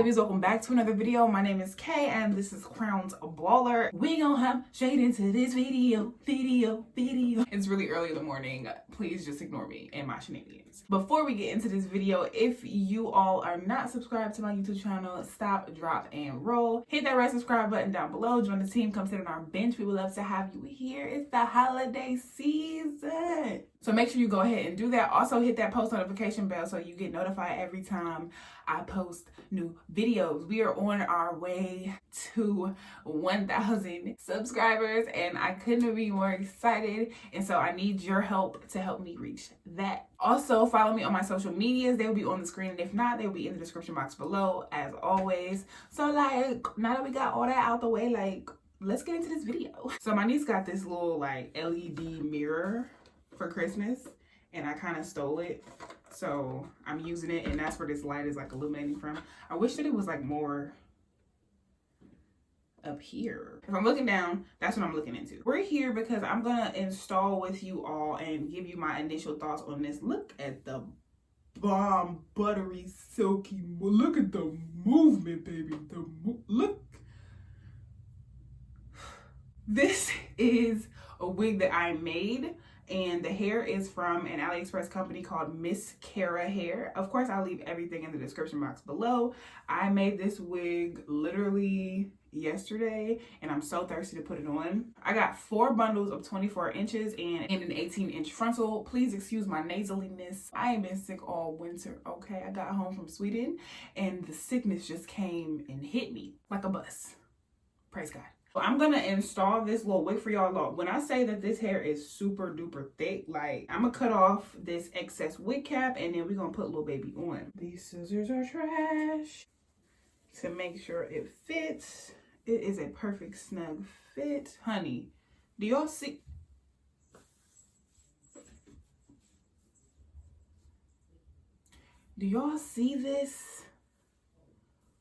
babies, welcome back to another video. My name is Kay and this is Crown's Baller. We gonna hop straight into this video. It's really early in the morning. Please just ignore me and my shenanigans. Before we get into this video, if you all are not subscribed to my YouTube channel, stop, drop, and roll. Hit that red subscribe button down below. Join the team, come sit on our bench. We would love to have you here. It's the holiday season. So make sure you go ahead and do that. Also hit that post notification bell so you get notified every time I post new videos. We are on our way to 1,000 subscribers and I couldn't be more excited. And so I need your help to help me reach that. Also follow me on my social medias. They'll be on the screen, and if not, they'll be in the description box below as always. So like, now that we got all that out the way, like, let's get into this video. So my niece got this little like LED mirror for Christmas and I kind of stole it, so I'm using it, and that's where this light is like illuminating from. I wish that it was like more up here. If I'm looking down, that's what I'm looking into. We're here because I'm gonna install with you all and give you my initial thoughts on this. Look at the bomb buttery silky, look at the movement, baby. Look. This is a wig that I made, and the hair is from an Aliexpress company called Miss Cara hair. Of course, I'll leave everything in the description box below. I made this wig literally yesterday and I'm so thirsty to put it on. I got 4 bundles of 24 inches and an 18-inch frontal. Please excuse my nasaliness. I ain't been sick all winter, okay? I got home from Sweden and the sickness just came and hit me like a bus. Praise God. I'm gonna install this little wig for y'all. When I say that this hair is super duper thick, like, I'm gonna cut off this excess wig cap and then we're gonna put little baby on. These scissors are trash. To make sure it fits, it is a perfect snug fit. Honey, do y'all see? Do y'all see this?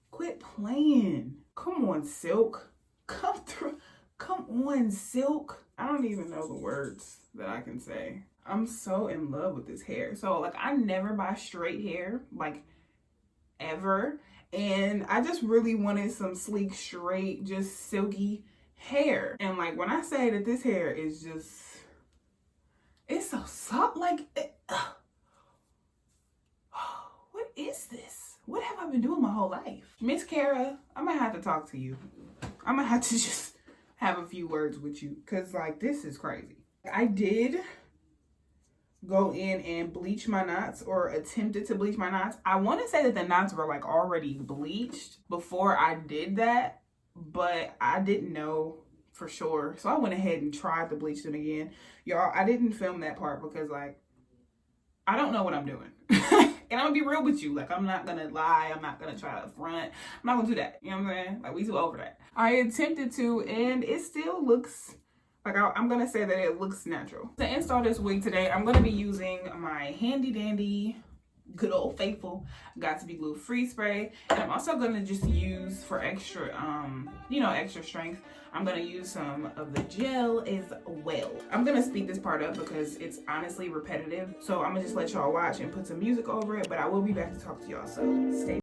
Quit playing. Come on, Silk. Come through. Come on, Silk. I don't even know the words that I can say. I'm so in love with this hair. So like, I never buy straight hair, like, ever. And I just really wanted some sleek, straight, just silky hair. And like, when I say that this hair is just, it's so soft, like, what is this? What have I been doing my whole life? Miss Cara, I'm gonna have to talk to you. I'm gonna have to just have a few words with you, because like, this is crazy. I did go in and bleach my knots, or attempted to bleach my knots. I want to say that the knots were like already bleached before I did that, but I didn't know for sure, so I went ahead and tried to bleach them again. Y'all, I didn't film that part because like, I don't know what I'm doing. And I'm gonna be real with you. Like, I'm not gonna lie. I'm not gonna try to front. I'm not gonna do that. You know what I'm saying? Like, we too over that. I attempted to, and it still looks like, I'm gonna say that it looks natural. To install this wig today, I'm gonna be using my handy dandy, good old faithful Got to Be Glue free spray. And I'm also gonna just use, for extra, extra strength, I'm gonna use some of the gel as well. I'm gonna speed this part up because it's honestly repetitive. So I'm gonna just let y'all watch and put some music over it, but I will be back to talk to y'all, so stay